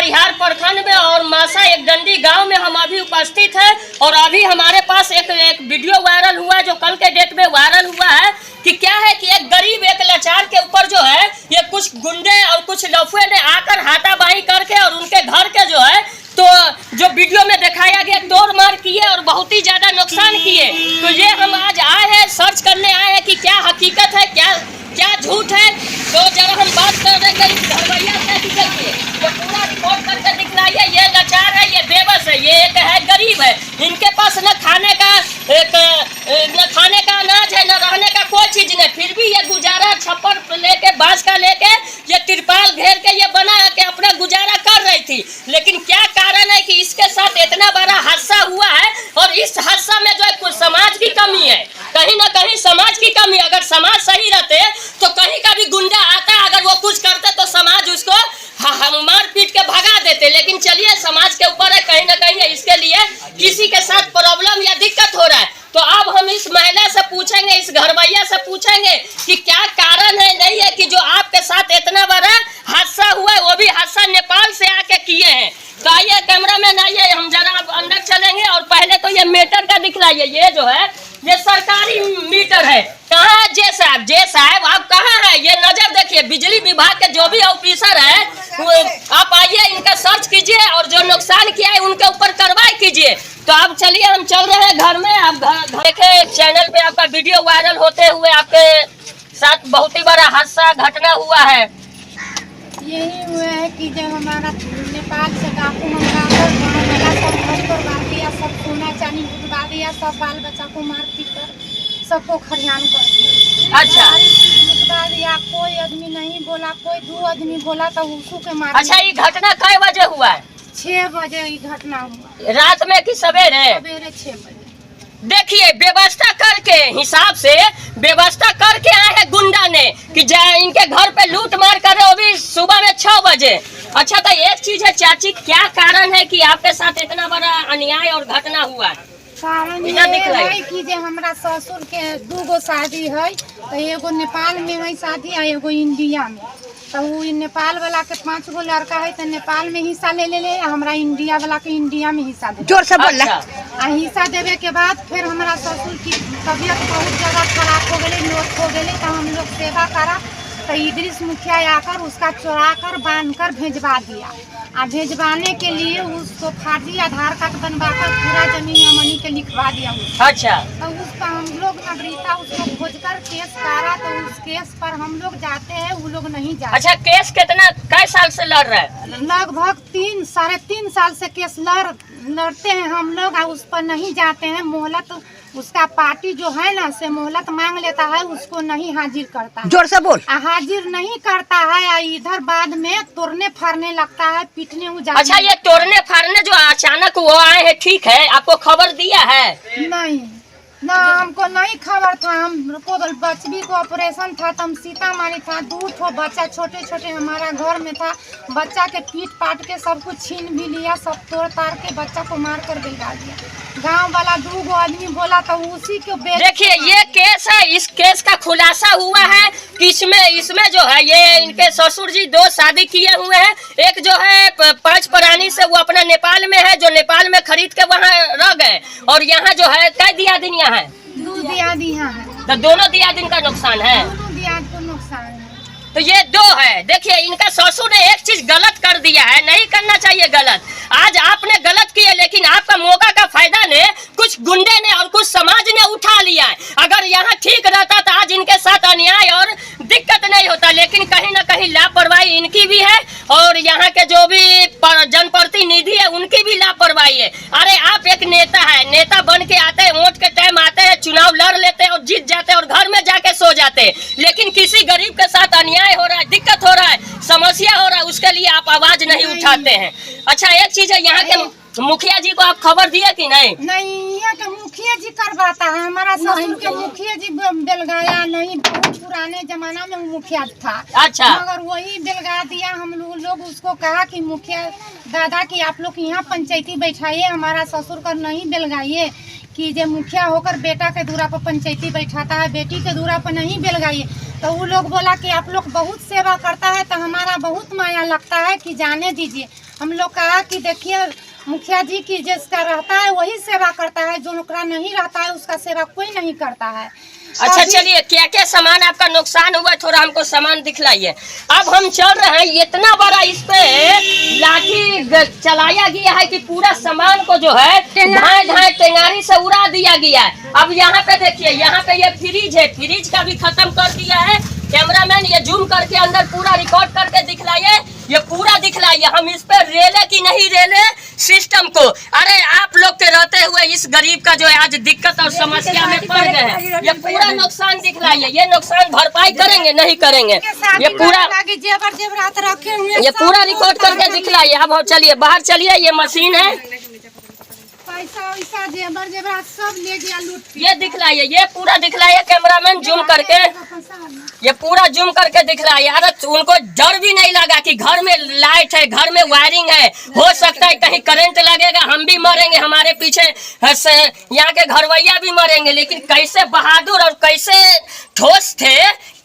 परिहार प्रखंड में और मासा एक डंडी गांव में हम अभी उपस्थित हैं। और अभी हमारे पास एक वीडियो वायरल हुआ है, जो कल के डेट में वायरल हुआ है कि क्या है कि एक गरीब एक लाचार के ऊपर जो है ये कुछ गुंडे और कुछ लफुए ने आकर हाथापाई करके और उनके घर के जो है तो जो वीडियो में दिखाया गया तोड़ मार किए और बहुत ही ज्यादा नुकसान किए। तो ये हम आज आए हैं, सर्च करने आए हैं कि क्या हकीकत है, क्या झूठ है। तो जरा हम बात कर रहे हैं घरवैया से तो पूरा रिपोर्ट करके दिखलाइए। ये लाचार है, ये बेबस है, ये एक है गरीब है, इनके पास न खाने का अनाज है, न रहने का कोई चीज नहीं, फिर भी ये गुजारा छप्पर लेके बांस का लेके ये तिरपाल घेर के ये बना के अपना गुजारा कर रही थी। लेकिन क्या कारण है कि इसके साथ इतना बड़ा हादसा हुआ है। और इस हादसा में जो है कुछ समाज की कमी है, कहीं ना कहीं समाज की कमी। अगर समाज सही रहते तो कहीं का भी गुंडा आता, अगर वो कुछ करते तो समाज उसको मार पीट के भगा देते। लेकिन चलिए, समाज के ऊपर है, कहीं ना कहीं इसके लिए किसी के साथ प्रॉब्लम या दिक्कत हो रहा है। तो अब हम इस महिला से पूछेंगे, इस घरवैया से पूछेंगे कि क्या कारण है नहीं है कि जो आपके साथ इतना बड़ा हादसा हुआ है, वो भी हादसा नेपाल से आके किए हैं। तो आइए कैमरा मैन, आइए हम जरा अंदर चलेंगे और पहले तो ये मीटर का दिखलाइए। ये जो है ये सरकारी मीटर है। कहाँ है जे साहब आप कहाँ है? ये नजर देखिए, बिजली विभाग के जो भी ऑफिसर है आप आइए, इनका सर्च कीजिए और जो नुकसान किया है उनके ऊपर कार्रवाई कीजिए। तो अब चलिए हम चल रहे हैं घर में। आप देखे चैनल पे आपका वीडियो वायरल होते हुए आपके साथ बहुत ही बड़ा हादसा घटना हुआ है। यही हुआ है कि जब हमारा नेपाल से डाकू मंगाकर गाँव वाला सब घर पर मार दिया, सब सोना चांदी लुटवा दिया, सब बाल बच्चा को मार पीट कर सबको खरियान कर दिया। अच्छा, लुटवा दिया, कोई आदमी नहीं बोला, कोई दो आदमी बोला तो उसको के मार। अच्छा, ये घटना कई बजे हुआ है? 6 बजे ये घटना हुआ। रात में कि सवेरे? सवेरे 6 बजे। देखिए, व्यवस्था करके हिसाब से व्यवस्था करके आए हैं गुंडा ने कि इनके घर पे लूट मार कर रहे, वो भी सुबह में 6 बजे। अच्छा, तो एक चीज है चाची, क्या कारण है कि आपके साथ इतना बड़ा अन्याय और घटना हुआ है? कारण ये है कि जे हमरा ससुर के 2 गो शादी है, तो एगो नेपाल में है शादी और एगो इंडिया में। तो वो नेपाल वाला के 5 गो लड़का है, तो नेपाल में हिस्सा ले हमरा इंडिया वाला के इंडिया में हिस्सा दे। जोर से बोल। आ हिस्सा देवे के बाद फिर हमारा ससुर की तबीयत बहुत ज्यादा खराब हो गई, लोग हो गए, तो हम लोग सेवा करा। तो इदरीस मुखिया आकर उसका चुरा कर बांध कर भेजवा दिया। आ भेजवाने के लिए उसको फर्जी आधार कार्ड बनवाकर पूरा जमीन अमनी के लिखवा दिया। अच्छा, तो उस पर हम लोग नागरिकता उसको खोजकर केस करा, तो उस केस पर हम लोग जाते हैं, वो लोग नहीं जाते। अच्छा, केस कितना कई साल से लड़ रहा है? लगभग 3-3.5 साल से केस लड़ते हैं हम लोग, और उस पर नहीं जाते हैं। मोहलत उसका पार्टी जो है ना से मोहलत मांग लेता है, उसको नहीं हाजिर करता है। जोर से बोल। हाजिर नहीं करता है, इधर बाद में तोड़ने फाड़ने लगता है, पीटने उजाड़ने। अच्छा, ये तोड़ने फाड़ने जो अचानक वो आए हैं, ठीक है, आपको खबर दिया है? नहीं ना, हमको नहीं खबर था। हमको बचवी को ऑपरेशन था, तो हम सीतामढ़ी था, 2 ठो बच्चा छोटे छोटे हमारा घर में था। बच्चा के पीट पाट के सब कुछ छीन भी लिया, सब तोड़ ताड़ के बच्चा को मार कर बिगा दिया। गांव वाला 2 गो आदमी बोला, तो उसी को देखिए, ये केस है, इस केस का खुलासा हुआ है कि इसमें जो है ये इनके ससुर जी 2 शादी किए हुए हैं। एक जो है 5 प्राणी से वो अपना नेपाल में है, जो नेपाल में खरीद के वहाँ रह गए। और यहाँ जो है कई दियादिन यहाँ है? 2 दियाद यहाँ है। तो दोनों दियादिन का नुकसान है? दोनों दियाद को नुकसान है। तो ये 2 है। देखिए, इनका ससुर ने एक चीज गलत कर दिया है, नहीं करना चाहिए गलत। आज आपने गलत किया, लेकिन आपका मौका का फायदा ने कुछ गुंडे ने और कुछ समाज ने उठा लिया है। अगर यहाँ ठीक रहता तो आज इनके साथ अन्याय और दिक्कत नहीं होता। लेकिन कहीं ना कहीं लापरवाही इनकी भी है और यहाँ के जो भी जनप्रतिनिधि है उनकी भी लापरवाही है। अरे, आप एक नेता है, नेता बन के आते हैं, वोट के टाइम आते हैं, चुनाव लड़ लेते हैं और जीत जाते हैं और घर में जाके सो जाते हैं। लेकिन किसी गरीब के साथ अन्याय हो रहा है, दिक्कत हो रहा है, समस्या हो रहा है, उसके लिए आप आवाज नहीं उठाते हैं। अच्छा, एक चीज है, यहाँ के मुखिया जी को आप खबर दिए कि नहीं? नहीं, यहाँ के मुखिया जी करवाता है। हमारा ससुर के मुखिया जी बेलगाया नहीं, बहुत पुराने जमाना में मुखिया था। अच्छा, मगर वही बेलगा दिया। हम लोग उसको कहा कि मुखिया दादा कि आप लोग यहाँ पंचायती बैठाइए, हमारा ससुर का नहीं बेलगाइए। कि जो मुखिया होकर बेटा के दूरा पर पंचायती बैठाता है, बेटी के दूरा पर नहीं बेलगाइए। तो वो लोग बोला कि आप लोग बहुत सेवा करता है, तो हमारा बहुत माया लगता है कि जाने दीजिए। हम लोग कहा कि देखिए मुखिया जी की जिसका रहता है वही सेवा करता है, जो नौकरा नहीं रहता है उसका सेवा कोई नहीं करता है। अच्छा चलिए, क्या क्या सामान आपका नुकसान हुआ, थोड़ा हमको सामान दिखलाइए। अब हम चल रहे हैं, इतना बड़ा इस पे लाठी चलाया गया है कि पूरा सामान को जो है धाए धाए टेंगारी से उड़ा दिया गया है। अब यहाँ पे देखिए, यहाँ पे ये फ्रिज है, फ्रिज का भी खत्म कर दिया है। कैमरामैन ये जूम करके अंदर पूरा रिकॉर्ड करके दिखलाइए, ये पूरा दिखलाइए हम इस पे रेले की नहीं रेले सिस्टम को। अरे आप लोग के रहते हुए इस गरीब का जो है आज दिक्कत और समस्या में पड़ गए हैं, ये पूरा नुकसान दिखलाइए। ये नुकसान भरपाई करेंगे नहीं करेंगे, ये पूरा जेवर जेवरात रखे हुए ये पूरा रिकॉर्ड करके दिखलाइए। अब चलिए बाहर चलिए, ये मशीन है, पैसा वैसा जेवर जेवरात सब ले गया लूट। ये दिखलाइए, ये पूरा दिखलाइए कैमरामैन जूम करके, ये पूरा जूम करके दिखलाइए। अरे उनको डर भी नहीं लगा कि घर में लाइट है, घर में वायरिंग है, हो सकता है कहीं करंट लगेगा, हम भी मरेंगे, हमारे पीछे यहाँ के घरवैया भी मरेंगे। लेकिन कैसे बहादुर और कैसे ठोस थे,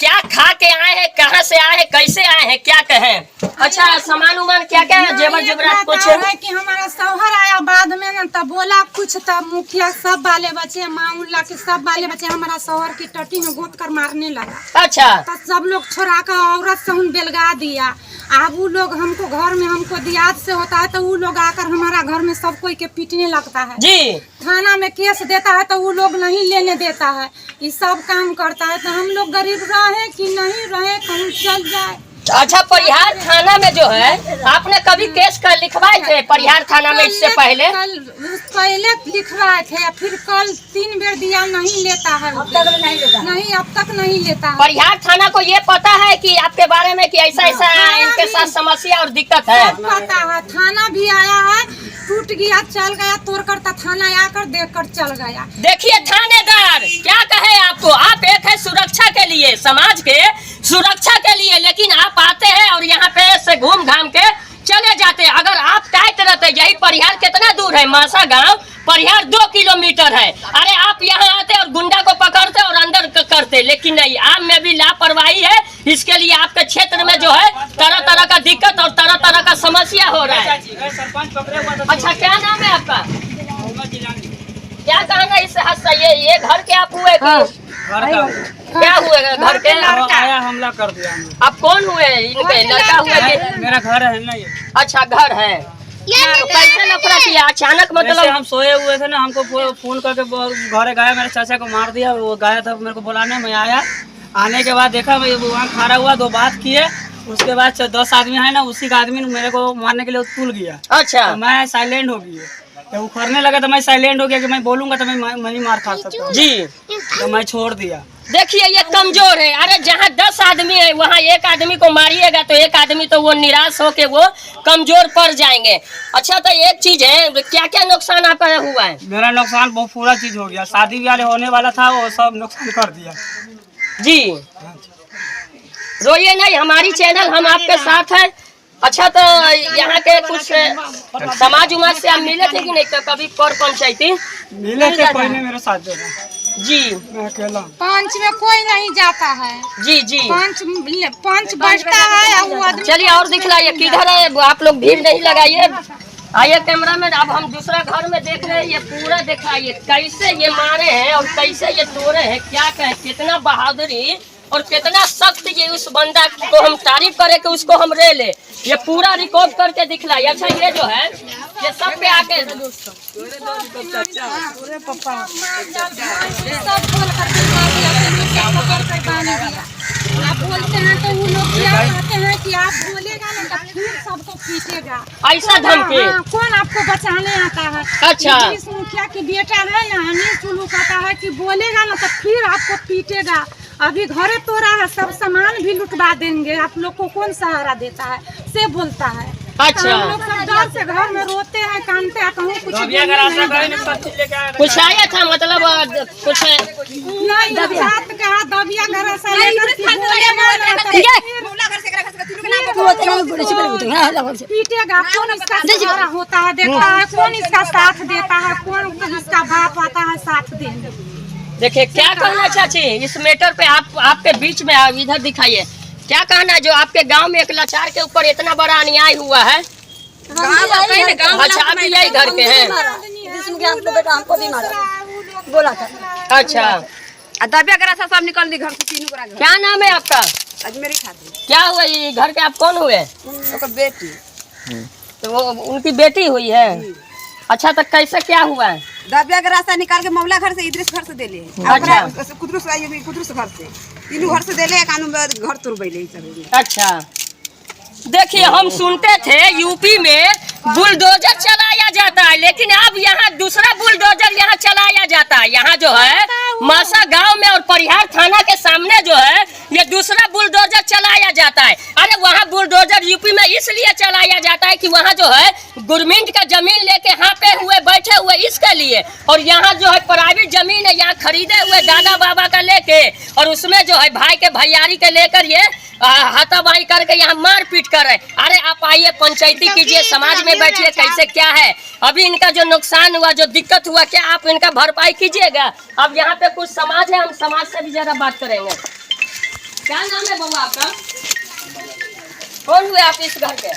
क्या खा के आए हैं, कहाँ से आए हैं, कैसे आए हैं, क्या कहें। अच्छा सामान उमान क्या क्या है, जेवर जेवरात कुछ है कि हमारा शौहर आया बाद में न, तब बोला कुछ, तब मुखिया सब बाले बच्चे माँ उल्ला के सब बाले बच्चे हमारा शौहर की टट्टी में गोद कर मारने लगा। अच्छा तब सब लोग छोड़ा कर औरत से उन बेलगा दिया। अब वो लोग हमको घर में हमको दियाद से होता है तो वो लोग आकर हमारा घर में सब कोई के पीटने लगता है जी, थाना में केस देता है तो वो लोग नहीं लेने देता है, ये सब काम करता है। तो हम लोग गरीब रहे कि नहीं रहे, कहीं चल जाए। अच्छा परिहार थाना में जो है आपने कभी केस कर लिखवाए थे परिहार थाना में इससे पहले? पहले लिखवाए थे, फिर कल 3 बेर दिया, नहीं लेता है, अब तक नहीं लेता, नहीं अब तक नहीं लेता है। परिहार थाना को ये पता है कि आपके बारे में कि ऐसा ऐसा इनके साथ समस्या और दिक्कत है? पता है, थाना भी आया है, टूट गया चल गया, तोड़ कर थाना आकर देख कर चल गया। देखिए थानेदार क्या कहे आपको, आप एक है सुरक्षा के लिए, समाज के सुरक्षा के लिए, लेकिन आप आते हैं और यहाँ पे से घूम घाम के चले जाते हैं। अगर आप टाइट रहते, यही परिहार कितना दूर है, मासा गांव परिहार 2 किलोमीटर है, अरे आप यहाँ आते और गुंडा को पकड़ते और अंदर करते, लेकिन नहीं, आप में भी लापरवाही है। इसके लिए आपके क्षेत्र में जो है तरह तरह का दिक्कत और तरह तरह का समस्या हो रहा है। अच्छा क्या नाम है आपका, क्या कहना है इस हादसा, ये घर के आप हुए क्या हुए घर के? आया हमला कर दिया। आप कौन हुए, इनके लड़का हुए कि? मेरा घर है ना ये। अच्छा घर है, तो कैसे लफड़ा किया अचानक, मतलब हम सोए हुए थे ना, हमको फोन करके घर गया, मेरे चाचा को मार दिया, वो गया था मेरे को बुलाने, मैं आया, आने के बाद देखा मैं वहाँ खड़ा हुआ, 2 बात किए, उसके बाद 10 आदमी है ना, उसी का आदमी मेरे को मारने के लिए तुल गया। अच्छा तो मैं साइलेंट हो गई, तो वो करने लगा तो मैं साइलेंट हो गया कि मैं बोलूंगा तो मैं ही मार खा सकता हूँ जी, तो मैं छोड़ दिया। देखिए ये कमजोर है, अरे जहाँ 10 आदमी है वहाँ एक आदमी को मारिएगा तो एक आदमी तो वो निराश होके वो कमजोर पड़ जाएंगे। अच्छा तो एक चीज है, क्या क्या नुकसान आपका हुआ है? मेरा नुकसान बहुत पूरा चीज हो गया, शादी ब्याह होने वाला था वो सब नुकसान कर दिया जी। रोइए नहीं, हमारी चैनल हम आपके साथ है। अच्छा तो यहाँ के कुछ समाज उमाज से आप मिले थे कि नहीं, तो कभी कर पंचायती मिले थे, कोई नहीं मेरे साथ देना जी, मैं अकेला। पंच में कोई नहीं जाता है जी जी, पंच बजता है। चलिए और दिखलाइए किधर है, आप लोग भीड़ नहीं लगाइए, आइए कैमरा में। अब हम दूसरा घर में देख रहे हैं, ये पूरा दिखाइए कैसे ये मारे हैं और कैसे ये तोड़े हैं, क्या कहें, कितना बहादुरी और कितना सख्त ये उस बंदा को हम तारीफ करें कि उसको हम ले ले, ये पूरा रिकॉर्ड करके दिखलाइए। अच्छा ये जो है ये सब पे आके आप बोलते हैं तो वो लोग क्या कहते हैं कि आप बोलेगा ना तो फिर सबको पीटेगा, ऐसा धमकी। कौन आपको बचाने आता है? अच्छा इस मुखिया की बेटा है ना, अनिल चुलू कहता है कि बोलेगा ना तो फिर आपको पीटेगा। अभी घरे तोड़ा है, सब सामान भी लुटवा देंगे, आप लोग को कौन सहारा देता है से बोलता है। अच्छा हम लोग सब डर से घर में रोते हैं, कानते हैं, कहूँ कुछ कुछ आया था, मतलब कुछ नहीं रात का दबिया घर से लेकर पीटेगा। कौन इसका सहारा होता है, देखता है, कौन इसका साथ देता है, कौन इसका बाप आता है साथ देने। देखिए क्या कहना चाची इस मैटर पे, आपके बीच में इधर दिखाइए, क्या कहना जो आपके गांव में एक लाचार के ऊपर इतना बड़ा अन्याय हुआ है? अच्छा, आप भी यही घर के हैं? हमको भी मारा बोला था। अच्छा, दबिया करा था, सब निकल ली घर से, तीनों करा घर। क्या नाम है आपका? अजमेरी खाती क्या हुआ, ये घर के आप कौन हुए? ओकर बेटी तो वो उनकी बेटी हुई है। अच्छा, तो कैसे क्या हुआ है? दबिया का रास्ता निकाल के मौला घर से इधर घर से देले। अच्छा। कुदरुस आई भी, कुदरुस घर से तीनों घर से देले, कानून घर तुरबैले। अच्छा, देखिए, हम सुनते थे यूपी में बुलडोजर चलाया जाता है, लेकिन अब यहाँ दूसरा बुलडोजर यहाँ चलाया जाता है। यहाँ जो है मासा गांव में और परिहार थाना के सामने जो है ये दूसरा बुलडोजर चलाया जाता है। अरे वहाँ बुलडोजर यूपी में इसलिए चलाया जाता है कि वहाँ जो है गवर्नमेंट का जमीन लेके हाँपे हुए बैठे हुए इसके लिए, और यहाँ जो है प्राइवेट जमीन है, यहाँ खरीदे हुए दादा बाबा का लेके, और उसमें जो है भाई के भैयारी के लेकर ये हाथापाई करके यहाँ मारपीट कर रहे। अरे आप आइए, पंचायती कीजिए, समाज में बैठिए, कैसे क्या है। अभी इनका जो नुकसान हुआ, जो दिक्कत हुआ, क्या आप इनका भरपाई कीजिएगा? अब यहाँ पे कुछ समाज है, हम समाज से भी जरा बात करेंगे। क्या नाम है बाबा आपका? कौन हुए आप इस घर के?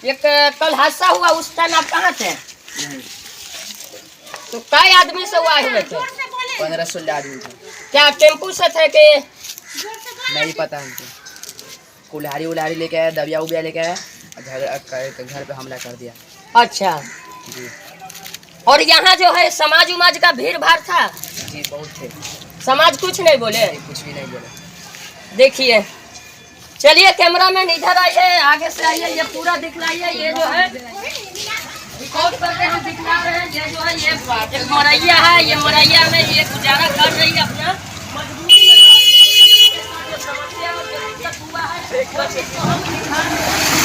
एक कल हादसा हुआ, उस टाइम आप कहाँ थे? तो कई आदमी से हुआ हुए थे? 15-16 आदमी थे। क्या टेम्पू से थे कि? नहीं पता हमको। कुल्हाड़ी उल्हाड़ी लेके आया, दबिया उबिया लेके आया, घर पे हमला कर दिया। अच्छा जी और यहाँ जो है समाज उमाज का भीड़ भाड़ था? जी, बहुत थे। समाज कुछ नहीं बोले? कुछ भी नहीं बोले। देखिए, चलिए कैमरामैन इधर आइए, आगे से आइए, ये पूरा दिखलाइए। ये जो है रिकॉर्ड करके हम दिखला रहे हैं। ये जो है ये एक मरैया है, ये मरैया में ये गुजारा कर रही है अपना मजबूरी में। जो समस्या और जो दिक्कत हुआ है बस इसको हम दिखा रहे हैं।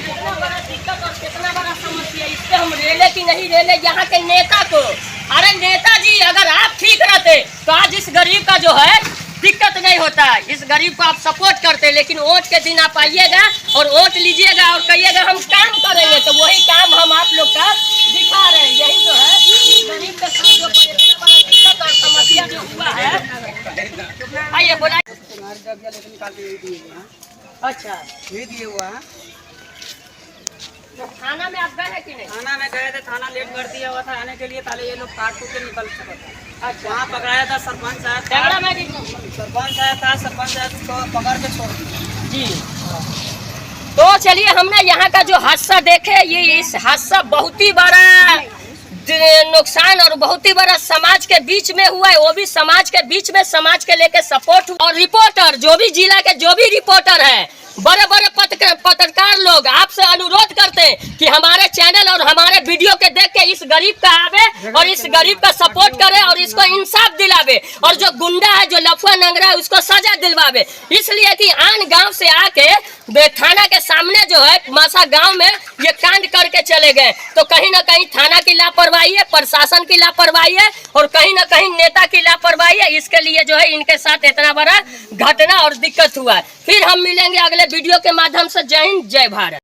कितना बड़ा दिक्कत और कितना बड़ा समस्या, इससे हम रेले की नहीं रेले यहाँ के नेता को। अरे नेताजी, अगर आप ठीक रहते तो आज इस गरीब का जो है दिक्कत नहीं होता। इस गरीब को आप सपोर्ट करते, लेकिन वोट के दिन आप आइएगा और वोट लीजिएगा और कहिएगा हम काम करेंगे, तो वही काम हम आप लोग का दिखा रहे हैं। यही जो है इस गरीब के साथ जो दिक्कत और समस्या जो हुआ है। आइए बोला। अच्छा, ये दिए हुआ है। तो थाना में आप गए कि नहीं? थाना में गए थे, थाना लेट कर दिया हुआ था आने के लिए, ताले ये लोग काट के निकल चुके थे। अच्छा, वहाँ पकड़ाया था, सरपंच आया था, कैमरा मैन सरपंच आया था, सरपंच आया तो पकड़ के छोड़ दिया। जी। तो चलिए, हमने यहाँ का जो हादसा देखे, ये इस हादसा बहुत ही बड़ा नुकसान और बहुत ही बड़ा समाज के बीच में हुआ है, वो भी समाज के बीच में, समाज के लेके सपोर्ट। और रिपोर्टर, जो भी जिला के जो भी रिपोर्टर है, बड़े बड़े पत्रकार लोग आपसे अनुरोध करते हैं कि हमारे चैनल और हमारे वीडियो के देख के इस गरीब का आवे और इस गरीब का सपोर्ट करे और इसको इंसाफ दिलावे, और जो गुंडा है, जो लफुआ नंगरा है, उसको सजा दिलवावे। इसलिए कि आन गांव से आके थाना के सामने जो है मासा गांव में ये कांड करके चले गए, तो कहीं ना कहीं थाना की लापरवाही है, प्रशासन की लापरवाही है, और कहीं ना कहीं नेता की लापरवाही है। इसके लिए जो है इनके साथ इतना बड़ा घटना और दिक्कत हुआ है। फिर हम मिलेंगे अगले वीडियो के माध्यम से। जय हिंद, जय भारत।